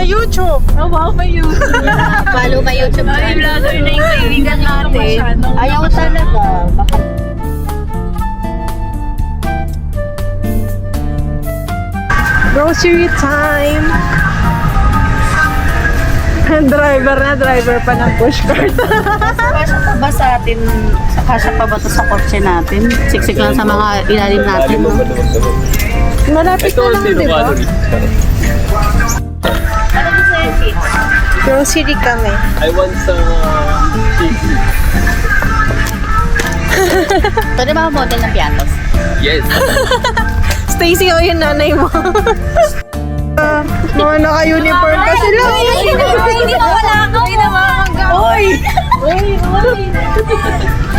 Sa YouTube. Oh, wow, may YouTube. Follow ka YouTube Ay, channel. vlogger na yung kaibigan natin. Ayaw talaga. Baka Grocery time. Driver pa ng pushcart. kasya pa ba sa atin? Kasya pa ba ito sa kotse natin? Siksik lang sa mga ilalim natin. No? Malapit na lang, di ba? Ano ba sa'yo, Kit? Grocery kami. I want some cheesy. Pwede ba model ng piatos? Yes. Stacy, o yung nanay mo. Mga naka-uniform pa sila. Hindi mo wala ako. Oy!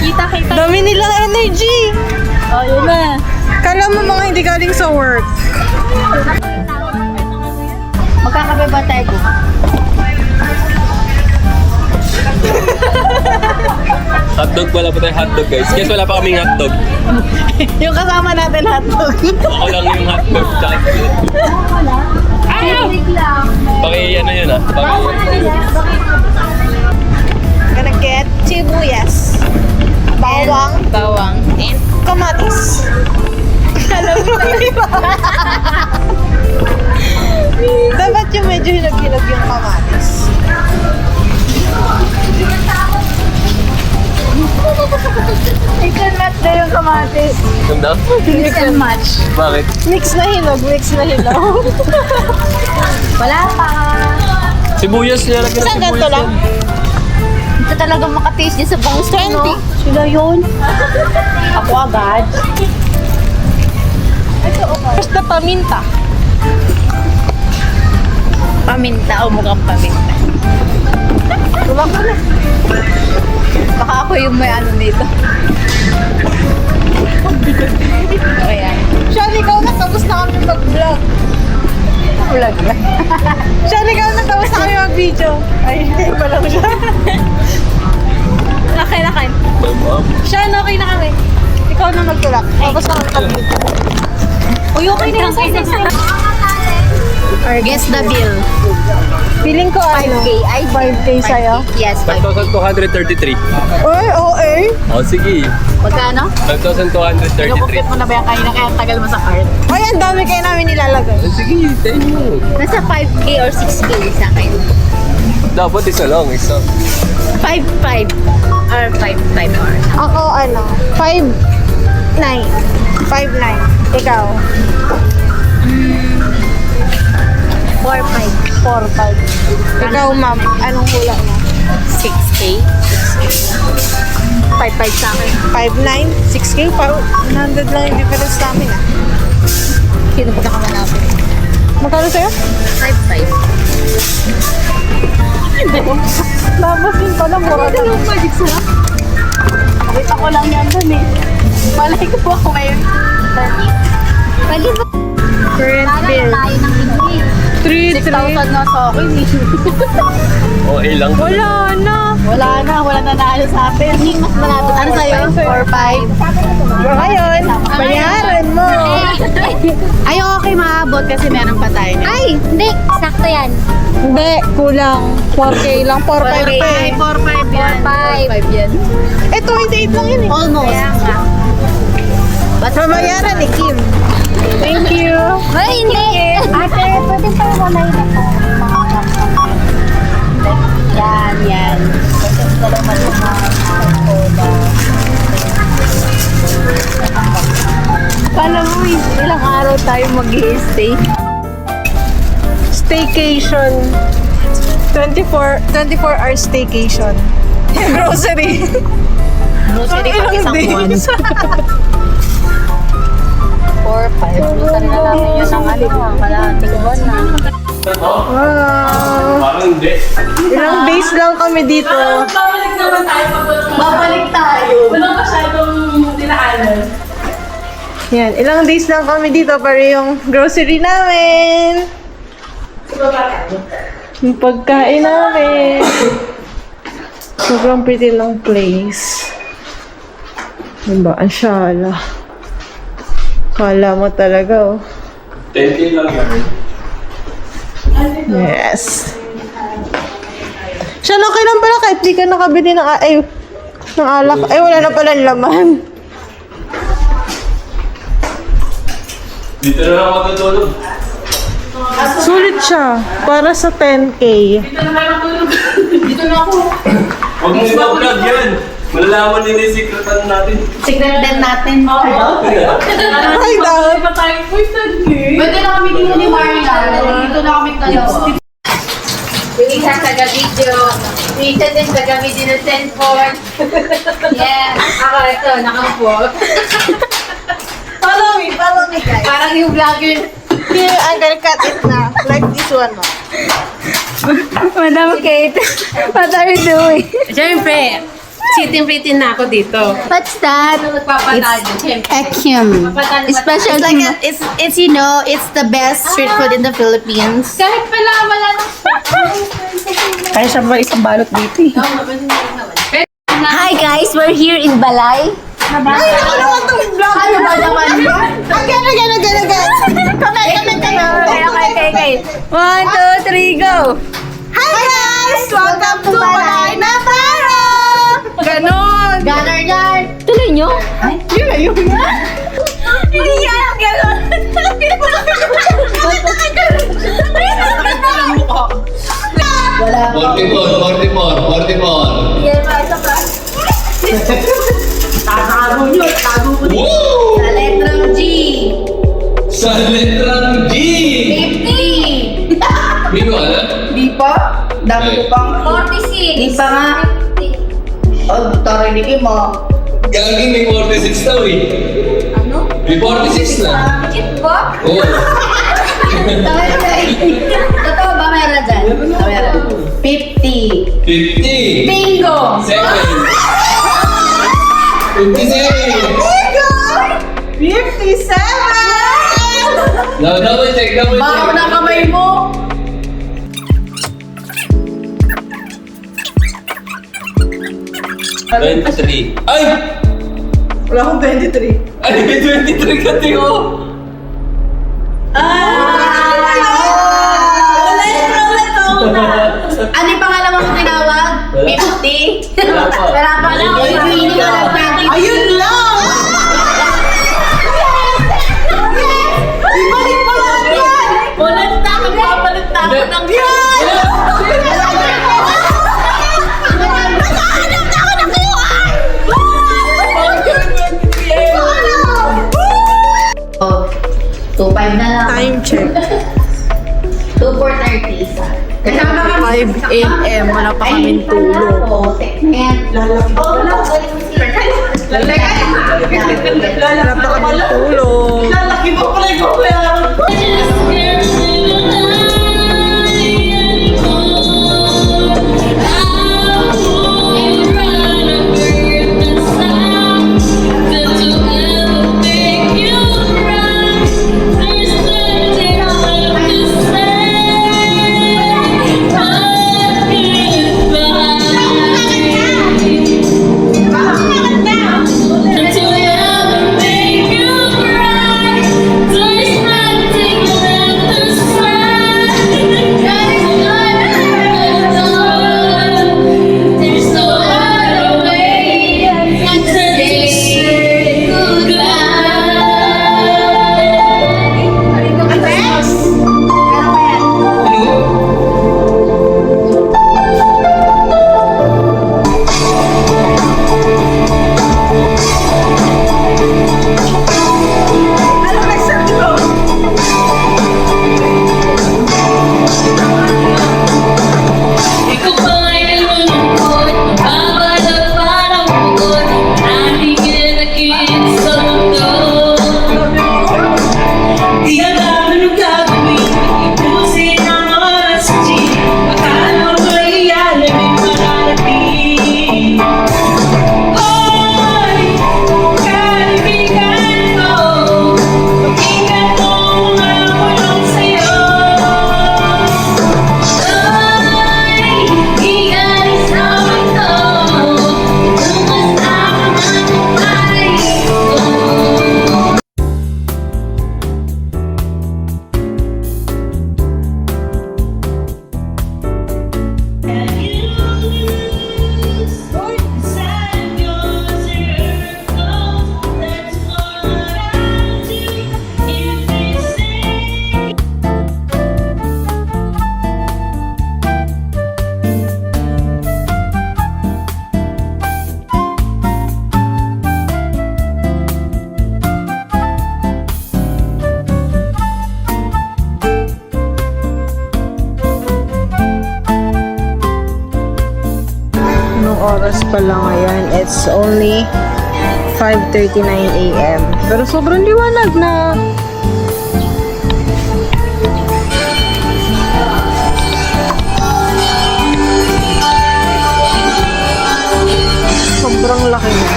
Kita. Dami nilang energy. Oh, yun na. Kala mo mga hindi galing sa work. Magkakape ba tayo? Hotdog, wala pa tayo hotdog guys. Guys, wala pa kaming hotdog. Yung kasama natin hotdog. Ako lang yung hotdog. Paki ano yun ah. Gonna get sibuyas. Bawang. And Kamatis. Alam mo dapat yung medyo hinog-hinog yung kamatis. mix and match na yung kamatis. Ganda? Mix and match. Bakit? Mix na hinog. Wala pa. Sibuyas niya. Isang ganito lang. Ito talaga makataste din sa bangus. 20. Sila yun. Ako agad. First na paminta. Paminta o mukhang paminta. Tulak ka na. Baka ako yung may ano dito. Ayan. Sean, ikaw na. Tapos na kami mag-vlog. Vlog na. Sean, ikaw na. Tapos na kami mag-video. Ay, hindi pa lang siya. Laki. Sean, okay na kami. Ikaw na magtulak. Tapos na kami mag-video. Uy, okay na yung size. Guess the bill. Feeling ko ano? 5K. Ay, 5K sa'yo? Yes, 5K. 5,233. Oy, OA. O sige. Magkano? 5,233. Kinukupit mo na ba yan kanina kaya ang tagal mo sa card? Ay, ang dami kayo namin nilalagay. O sige, tayo mo. Nasa 5K or 6K sa akin. Dapat isa lang, isa. 5-5 or 5-5 or Ako, 5'9". 5'9". Ikaw? 4-5. 4'5". Ikaw, ma'am. Anong hula mo? 6K. 5-5 sa akin. 5'9", 6K, 100 lang yung difference namin ah. Kinupit ako malapit. Magkano sa'yo? 5-5. Tapos yun pala, mura na. magic sarap. Kita ko lang yan dun eh. Malay ko po ako ngayon. 30. Pwede ba? Current bill. Tayo ng hindi. 3,300. 6,000 na sa akin eh. O lang. Wala na. Wala na naalo sa atin. Mas malapit. Ano sa'yo? 4-5. Ngayon, bayaran mo. Ay, okay, maabot kasi meron pa tayo. Ay, hindi. Sakto yan. Hindi, kulang. 4K lang, 4,500 pa Ay, eh. 4-5 yan. 4-5 yan. Eh, 28 lang yun eh. Almost. But Babayaran ni Kim. Thank you. Ay, hindi. Ate, pwede pa mo na yun ako. yan. Pwede ko lang Kala mo, ilang araw tayo mag-i-stay. Staycation. 24 hour staycation. Grocery. Grocery Ang pag isang ilang buwan. days. 4-5. Lutan na namin yun ng kalahating buwan na. Wow. Parang hindi. Ilang days lang kami dito. Babalik naman tayo Babalik tayo. Walang masyadong dinaanan. Yan, ilang days lang kami dito para yung grocery namin. Yung pagkain namin. Sobrang pretty lang place. Diba? Ang syala. Kala mo talaga, oh. 10K lang yan. Yes. Siya, okay lang pala kahit di ka nakabili ng, ng alak. Ay, wala na pala laman. Dito na ako matutulog. Sulit siya. Para sa 10K. Dito na tayo matulog. Dito na ako. Huwag mo i-vlog yan. Malalaman nila yung secretan natin. Secret din natin. Ay, daw. Di ba tayo? Uy, sige. Pwede na kami dito ni Maria. Dito na kami dalawa. Yung isa taga-video. Yung isa din taga-video ng cellphone. Yeah. Ako ito, nakapo. Follow me guys. Parang yung vlogger. Here, I'm gonna cut it na. Like this one, no? Madam Kate, what are you doing? Siyempre, sitting-pretty na ako dito. What's that? Nagpapatalo. Siyempre. Ekium. Special It's like it's you know, it's the best street food in the Philippines. Kahit pala wala nang... Kaya siya ba isang balot dito Hi guys, we're here in Balay. Ay, ako naman itong vlog. Ano ba naman yun? Again. Comment. Okay. 1, 2, 3, go! Hi guys! Welcome to Balay na Paro! Ganon! Ganar yan. Tuloy nyo? Yun na yun. Hindi niya alam gano'n. Wala. 44. Yan ba, isa pa? Tago nyo, tago ko dito. Woo! Sa letrang G. Sa letrang G! 50. Hindi ko alam. Di pa? Dami ko pang... 46. Di pa nga. Oh, tarinig mo. Gagi may 46 daw eh. Ano? May 46 na. Legit ba? Oo. Totoo ba meron dyan? Meron. 50. 50. Bingo! 7. 57. 57! Double check. Bakaw na kamay mo! Ay! Wala akong 23. Ay, may 23 ka, Tio! Ano yung pangalawa mo tinawag? Wala. 50? Wala pa. Wala pa lang. Hindi ko lang 20. Ayun lang! Ibalik mo lang yan! Walang na, magpapalit na ako ng... Oh, 2.5 na lang. Time check. 2 for 30 isa. Kasama ka 5 a.m. Wala pa kaming tulog. Lalaki. Oh, wala ko. Lalaki. Wala pa kaming tulog. Lalaki mo pala yung kuya. Until I ever make you pa lang ngayon. It's only 5:39 a.m. Pero sobrang liwanag na. Sobrang laki na.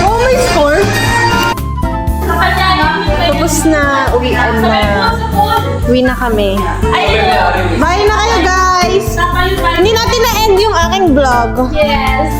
Oh, may score! Tapos na, uwi na kami. Bye na kayo, guys! Hindi natin na-end yung aking vlog. Yes.